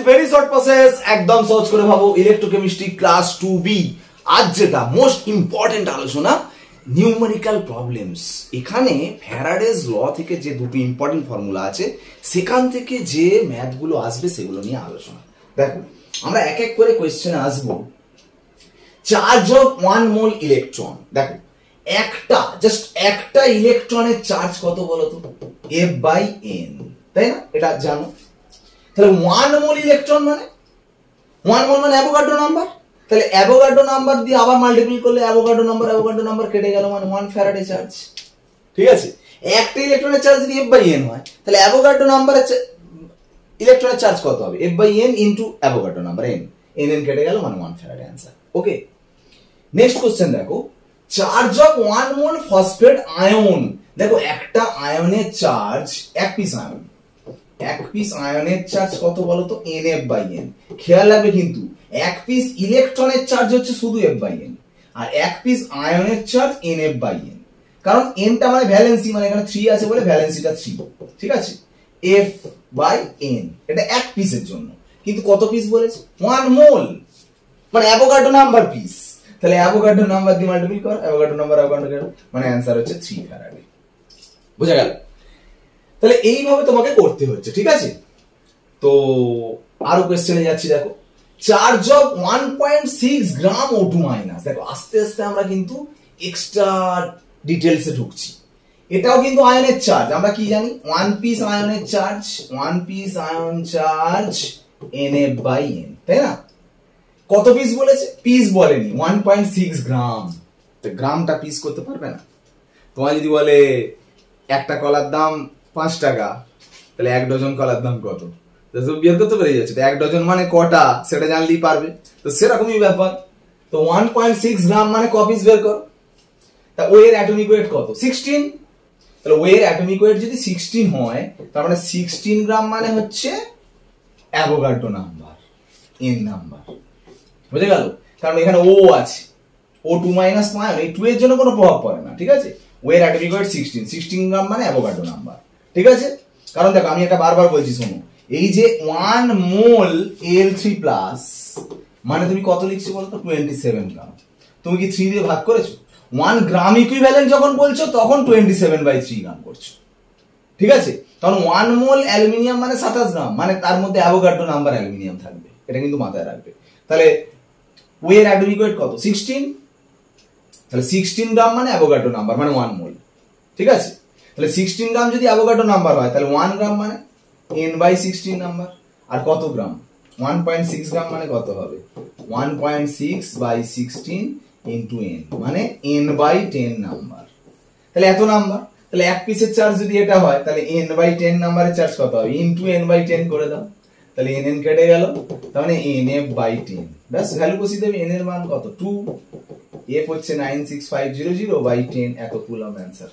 Very short process, একদম সহজ করে ভাবো। Electrochemistry class 2B। আজ যেটা মোস্ট ইম্পর্টেন্ট আলোচনা, নিউমেরিক্যাল প্রবলেমস। এখানে ফ্যারাডেজ ল থেকে যে দুটো ইম্পর্টেন্ট ফর্মুলা আছে, সেখান থেকে যে ম্যাথগুলো আসবে সেগুলো নিয়ে আলোচনা। দেখো, আমরা এক এক করে কোয়েশ্চেনে আসবো। Charge of 1 mole electron. দেখো, জাস্ট একটা ইলেকট্রনের চার্জ কত বলো তো? F/n, তাই না? এটা জানো। তাহলে 1 মোল ইলেকট্রন মানে 1 মোল মানে অ্যাভোগাড্রো নাম্বার। তাহলে অ্যাভোগাড্রো নাম্বার দিয়ে আবার মাল্টিপ্লাই করলে অ্যাভোগাড্রো নাম্বার কেটে গেল, মানে 1 ফ্যারাডে চার্জ। ঠিক আছে, একটা ইলেকট্রনের চার্জ যদি F/n হয়, তাহলে অ্যাভোগাড্রো নাম্বারের ইলেকট্রনের চার্জ কত হবে? F/n into Avogadro number n। n কেটে গেল, মানে 1 ফ্যারাডে आंसर। ওকে, নেক্সট কোশ্চেন দেখো, charge of 1 mole phosphate ion. দেখো, একটা আয়নের চার্জ, এক পিস আয়নের চার্জ কত বলতো? Nf/n। খেয়াল রাখবে কিন্তু, এক পিস ইলেকট্রনের চার্জ হচ্ছে শুধু F/n, আর এক পিস আয়নের চার্জ Nf/n। কারণ nটা মানে ভ্যালেন্সি, মানে এখানে 3 আছে বলে ভ্যালেন্সিটা 3। ঠিক আছে, F/n এটা এক পিসের জন্য, কিন্তু কত পিস বলেছে? 1 মোল, মানে অ্যাভোগাড্রো নাম্বার পিস। তাহলে অ্যাভোগাড্রো নাম্বার দিয়ে মাল্টিপ্লাই কর, অ্যাভোগাড্রো নাম্বার মানে आंसर হচ্ছে 3 ফ্যারাডে। বুঝা গেল? তাহলে এইভাবে তোমাকে করতে হচ্ছে। ঠিক আছে, তো আরো কোশ্চেনে যাচ্ছি। দেখো, charge of 1.6 gram O2 minus. দেখো, আস্তে আস্তে আমরা কিন্তু এক্সট্রা ডিটেইলসে ঢুকছি। এটাও কিন্তু আয়নের চার্জ। আমরা কি জানি? 1 পিস আয়নের charge, 1 piece ion charge Nf/n, তাই না? কত পিস বলেছে? পিস বলেনি, 1.6 গ্রাম। তো গ্রামটা পিস করতে পারবে না। তোমার যদি বলে একটা কলার দাম 5 টাকা, তাহলে 1 ডজন কলার দাম কত? তো বের করতে পেরে যাচ্ছে। তো 1 ডজন মানে কটা, সেটা জানলেই পারবে। তো সেরকমই ব্যাপার। তো 1.6 গ্রাম মানে ক পিস বের করো। তা ও এর অ্যাটমিক ওয়েট কত? 16। তাহলে ও এর অ্যাটমিক ওয়েট যদি 16 হয়, তার মানে 16 গ্রাম মানে হচ্ছে অ্যাভোগাড্রো নাম্বার, n নাম্বার। বুঝে গেল? কারণ এখানে ও আছে, O2 মাইনাস আয়ন, এই 2 এর জন্য কোনো প্রভাব পড়ে না। ঠিক আছে, ও এর অ্যাটমিক ওয়েট 16 গ্রাম মানে অ্যাভোগাড্রো নাম্বার। ঠিক আছে, কারণ দেখো, আমি এটা বারবার বলছি, শোনো, এই যে 1 মোল Al3+ মানে তুমি কত লিখছো বলতো? 27 গ্রাম। তুমি কি 3 দিয়ে ভাগ করেছো? 1 গ্রাম ইকুইভ্যালেন্ট যখন বলছো, তখন 27/3 গ্রাম করছো। ঠিক আছে, কারণ 1 মোল অ্যালুমিনিয়াম মানে 27 গ্রাম, মানে তার মধ্যে অ্যাভোগাড্রো নাম্বার অ্যালুমিনিয়াম থাকবে। এটা কিন্তু মাথায় রাখবে। তাহলে ও এর অ্যাটমিক ওয়েট কত? 16। তাহলে 16 গ্রাম মানে অ্যাভোগাড্রো নাম্বার, মানে 1 মোল। ঠিক আছে, তাহলে 16 গ্রাম যদি অ্যাভোগাড্রো নাম্বার হয়, তাহলে 1 গ্রাম মানে n/16 নাম্বার। আর কত গ্রাম? 1.6 গ্রাম মানে কত হবে? 1.6/16 ইনটু n, মানে n/10 নাম্বার। তাহলে এত নাম্বার। তাহলে এক পিসের চার্জ যদি এটা হয়, তাহলে n/10 নাম্বারের চার্জ কত হবে? ইনটু n/10 করে দাও। তাহলে n কেটে গেল, তার মানে Nf/10। ব্যাস, ভ্যালু বসিয়ে দেবে। n এর মান কত? 2। f হচ্ছে 96500/10, এত কুলম্ব आंसर।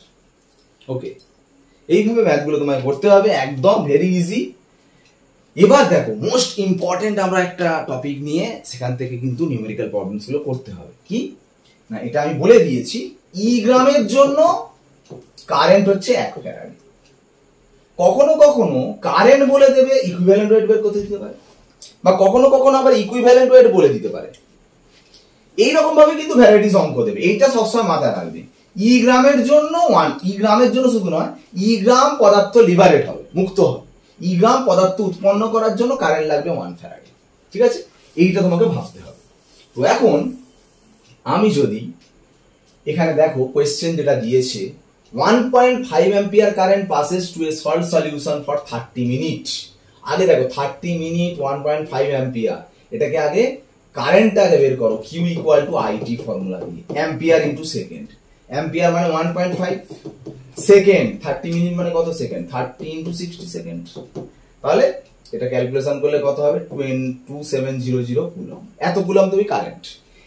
ওকে, এইভাবে ম্যাথগুলো তোমায় করতে হবে, একদম ভেরি ইজি। এবার দেখো, মোস্ট ইম্পর্টেন্ট আমরা একটা টপিক নিয়ে সেখান থেকে কিন্তু নিউমেরিক্যাল প্রবলেমস গুলো করতে হবে। কি না, এটা আমি বলে দিয়েছি। ই গ্রামের জন্য কারেন্ট হচ্ছে 1 ফ্যারাড। কখনো কখনো কারেন্ট বলে দেবে, ইকুইভ্যালেন্ট ওয়েট বের করতে দিতে পারে, বা কখনো কখনো আবার ইকুইভ্যালেন্ট ওয়েট বলে দিতে পারে। এইরকম ভাবে কিন্তু ভ্যারাইটিস অঙ্ক দেবে। এইটা সবসময় মাথায় রাখবে। ই গ্রামের জন্য 1, ই গ্রামের জন্য শুধু নয়, ই গ্রাম পদার্থ লিবারেট হবে, মুক্ত হবে। ই গ্রাম পদার্থ উৎপন্ন করার জন্য কারেন্ট লাগবে 1 ফ্যারাড। ঠিক আছে, এইটা তোমাকে ভাবতে হবে। তো এখন আমি যদি এখানে দেখো, কোয়েশ্চেন যেটা দিয়েছে, 1.5 ampere current passes to a salt solution for 30 minute. আগে দেখো, 30 মিনিট 1.5 অ্যাম্পিয়ার, এটাকে আগে কারেন্টটা আগে বের করো। Q = IT ফর্মুলা দিয়ে, অ্যাম্পিয়ার ইনটু সেকেন্ড। অ্যাম্পিয়ার মানে 1.5, সেকেন্ড 30 মিনিট মানে কত সেকেন্ড? 30 × 60 সেকেন্ড। তাহলে এটা ক্যালকুলেশন করলে কত হবে? 2700 কুলম্ব। এত কুলম্ব তুমি কারেন্ট।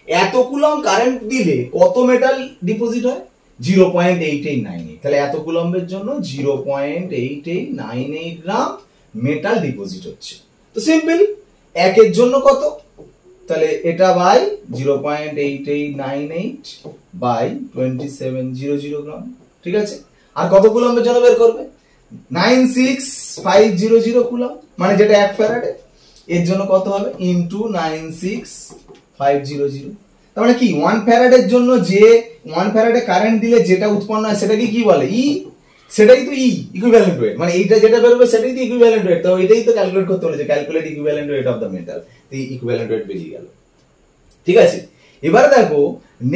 এত কুলম্ব কারেন্ট দিলে কত মেটাল ডিপোজিট হয়? 0.8898। তাহলে এত কুলম্বের জন্য 0.8898 গ্রাম মেটাল ডিপোজিট হচ্ছে। তো সিম্পল, একের জন্য কত? তাহলে এটা বাই 0.8898 বাই 2700 গ্রাম। ঠিক আছে, আর কত কুলম্বের জন্য বের করবে? 96500 কুলম্ব, মানে যেটা 1 ফ্যারাডে। এর জন্য কত হবে ইন্টু 96500। তার মানে কি 1 ফ্যারাডের জন্য যে 1 ফ্যারাডে কারেন্ট দিলে যেটা উৎপন্ন হয় সেটাকে কি বলে ই, সেটাই তো ই ইকুইভ্যালেন্ট ওয়েট, মানে এইটা যেটা বেরোবে সেটাই তো ইকুইভ্যালেন্ট ওয়েট। তো এটাই তো ক্যালকুলেট করতে বলেছে, calculate equivalent weight of the metal, এই ইকুইভ্যালেন্ট ওয়েট বেরিয়ে গেল। ঠিক আছে, এবারে দেখো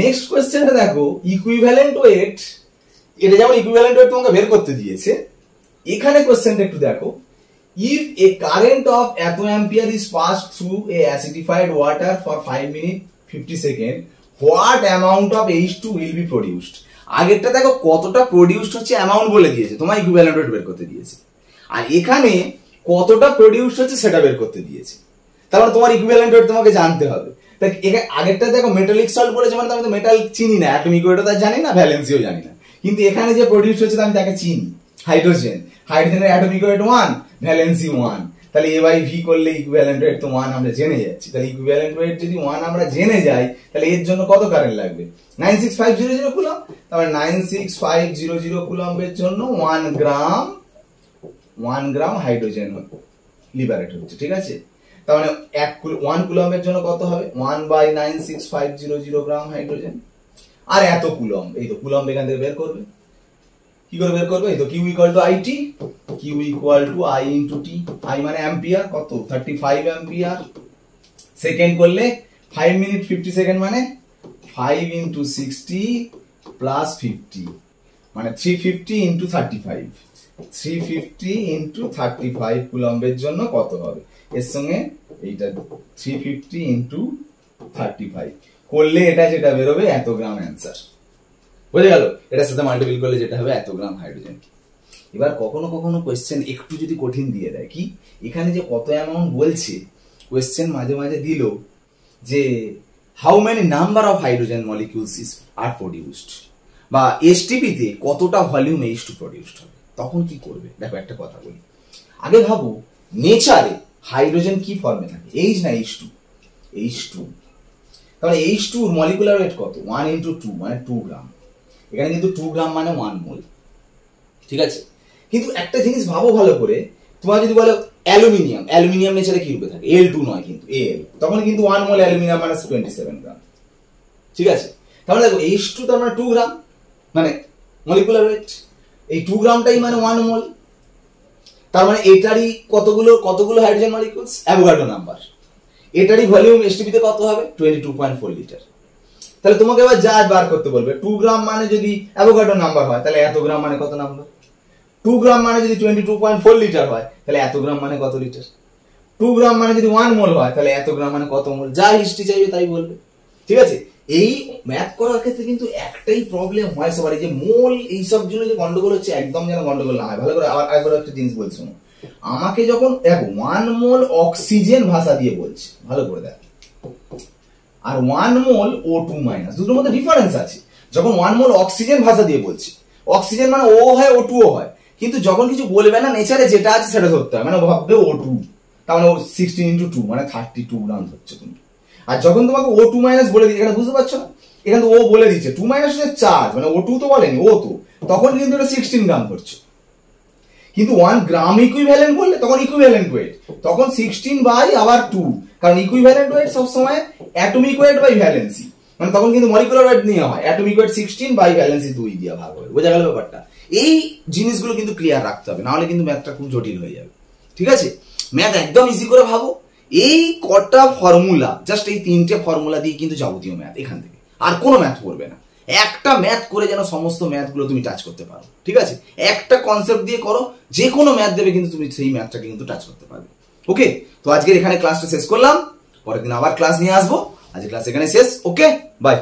নেক্সট কোশ্চেনটা দেখো, ইকুইভ্যালেন্ট ওয়েট, এটা যেমন ইকুইভ্যালেন্ট ওয়েট তোমাকে বের করতে দিয়েছে, এখানে কোশ্চেনটা একটু দেখো, if a current of atto ampere is passed through a acidified water for 5 minutes 50 seconds, what amount of H2 will be produced? আগেরটা দেখো কতটা প্রডিউসড হচ্ছে অ্যামাউন্ট বলে দিয়েছে, তোমার ইকুইভ্যালেন্ট ওয়েট বের করতে দিয়েছে, আর এখানে কতটা প্রডিউসড হচ্ছে সেটা বের করতে দিয়েছে। তারপর তোমার ইকুইভ্যালেন্ট ওয়েট তোমাকে জানতে হবে। তাই আগেরটা দেখো মেটালিক সল্ট বলেছে, মানে আমি তো মেটাল চিনি না, অ্যাটমিক ওয়েটও তার জানি না, ভ্যালেন্সিও জানি না, কিন্তু এখানে যে প্রডিউস হচ্ছে আমি তাকে চিনি, হাইড্রোজেন, হাইড্রোজেনের অ্যাটমিক ওয়েট 1, ভ্যালেন্সি 1, তাহলে a বাই v করলে ইকুইভ্যালেন্ট ওয়েট তো 1 আমরা জেনে যাচ্ছি। তাহলে ইকুইভ্যালেন্ট ওয়েট যদি 1 আমরা জেনে যাই, তাহলে এর জন্য কত কারেন্ট লাগবে 96500 কুলম্ব। তাহলে 96500 কুলম্বের জন্য 1 গ্রাম হাইড্রোজেন লিবারেট হচ্ছে। ঠিক আছে, তার মানে 1 কুলম্বের জন্য কত হবে 1/96,500 গ্রাম হাইড্রোজেন, আর এত কুলম্ব, এই তো কুলম্ব এখান থেকে বের করবে। কি করে বের করবে, এই তো Q equal to IT, Q equal to I into T, I মানে অ্যাম্পিয়ার, কত 35 অ্যাম্পিয়ার, সেকেন্ড করলে 5 মিনিট 50 সেকেন্ড মানে 5 ইন্টু 60 প্লাস 50 মানে 350 ইন্টু 35, 350 ইন্টু 35 কুলম্বের জন্য কত হবে, এর সঙ্গে এইটা 350 ইন্টু 35 করলে এটা যেটা বেরোবে এত গ্রাম অ্যান্সার। বুঝে গেল, এটার সাথে মাল্টিপল করলে যেটা হবে এত গ্রাম হাইড্রোজেন। এবার কখনো কখনো কোয়েশ্চেন একটু যদি কঠিন দিয়ে দেয়, কি এখানে যে কত অ্যামাউন্ট বলছে, কোয়েশ্চেন মাঝে মাঝে দিল যে how many number of hydrogen molecules is are produced, বা এসটিপি তে কতটা ভলিউম H2 প্রডিউসড হবে, তখন কি করবে। দেখো একটা কথা বলি, আগে ভাবো নেচারে হাইড্রোজেন কি ফর্মে থাকে, H না H2, H2, তাহলে H2 মলিকুলার ওয়েট কত 1 ইন্টু 2 মানে 2 গ্রাম, এখানে কিন্তু 2 গ্রাম মানে 1 মোল। ঠিক আছে, কিন্তু একটা জিনিস ভাবো ভালো করে, তোমার যদি বলো অ্যালুমিনিয়াম, অ্যালুমিনিয়াম নেচারে কি রূপে থাকে Al2 নয় কিন্তু Al, তখন কিন্তু 1 মোল অ্যালুমিনিয়াম মানে 27 গ্রাম। ঠিক আছে, তাহলে দেখো H2 তার মানে 2 গ্রাম মানে মলিকুলার ওয়েট, এই 2 গ্রামটাই মানে 1 মোল, তার মানে এটারই কতগুলো হাইড্রোজেন মলিকিউলস, অ্যাভোগাড্রো নাম্বার, এটারই ভলিউম এসটিপি তে কত হবে 22.4 লিটার। তাহলে তোমাকে এবার যা বার করতে বলবে, 2 গ্রাম মানে যদি অ্যাভোগাড্রো নাম্বার হয় তাহলে এত গ্রাম মানে কত নাম্বার, 2 গ্রাম মানে যদি 22.4 লিটার হয় তাহলে এত গ্রাম মানে কত লিটার, 2 গ্রাম মানে যদি 1 মোল হয় তাহলে এত গ্রাম মানে কত মোল, যা হিস্ট্রি চাইবে তাই বলবে। ঠিক আছে, এই ম্যাথ করার ক্ষেত্রে কিন্তু একটাই প্রবলেম হয় সবার, যে মোল এইসব জন্য যে গন্ডগোল হচ্ছে, একদম যেন গন্ডগোল না হয়। ভালো করে আবার একটা জিনিস বলছি, আমাকে যখন দেখো 1 মোল অক্সিজেন ভাষা দিয়ে বলছে, ভালো করে দেখো, আর 1 মোল O2 মাইনাস, দুটোর মধ্যে ডিফারেন্স আছে। যখন 1 মোল অক্সিজেন ভাষা দিয়ে বলছি, অক্সিজেন মানে O হয় O2 হয়, কিন্তু যখন কিছু বলবে না নেচারে যেটা আছে সেটা ধরতে হয়, মানে ভাববে O2, তার মানে 16 ইন্টু 2 মানে 32 গ্রাম ধরছে তুমি। আর যখন তোমাকে O2 মাইনাস বলে দিচ্ছে, এখানে বুঝতে পারছো না, এখানে তো ও বলে দিচ্ছে 2 মাইনাস হচ্ছে চার্জ, মানে O2 তো বলেনি, ও তো, তখন কিন্তু এটা 16 গ্রাম ধরছে। কিন্তু 1 গ্রাম ইকুইভ্যালেন্ট বললে তখন ইকুইভ্যালেন্ট ওয়েট, তখন 16 বাই আবার 2, কারণ ইকুইভ্যালেন্ট ওয়েট সবসময় অ্যাটমিক ওয়েট বাই ভ্যালেন্সি, মানে তখন কিন্তু মলিকুলার ওয়েট নিয়ে হয়, অ্যাটমিক ওয়েট 16 বাই ভ্যালেন্সি 2 দিয়ে ভাগ হবে। বোঝা গেল ব্যাপারটা? এই জিনিসগুলো কিন্তু ক্লিয়ার রাখতে হবে, নাহলে কিন্তু ম্যাথটা খুব জটিল হয়ে যাবে। ঠিক আছে, ম্যাথ একদম ইজি করে ভাবো, এই কটা ফর্মুলা, জাস্ট এই 3টে ফর্মুলা দিয়ে কিন্তু যাবতীয় ম্যাথ, এখান থেকে আর কোনো ম্যাথ করবে না। একটা ম্যাথ করে যেন সমস্ত ম্যাথগুলো তুমি টাচ করতে পারো। ঠিক আছে, একটা কনসেপ্ট দিয়ে করো, যে কোনো ম্যাথ দেবে কিন্তু তুমি সেই ম্যাথটাকে কিন্তু টাচ করতে পারবে। ওকে, তো আজকের এখানে ক্লাসটা শেষ করলাম, পরের দিন আবার ক্লাস নিয়ে আসবো। আজকে ক্লাস এখানে শেষ। ওকে, বাই।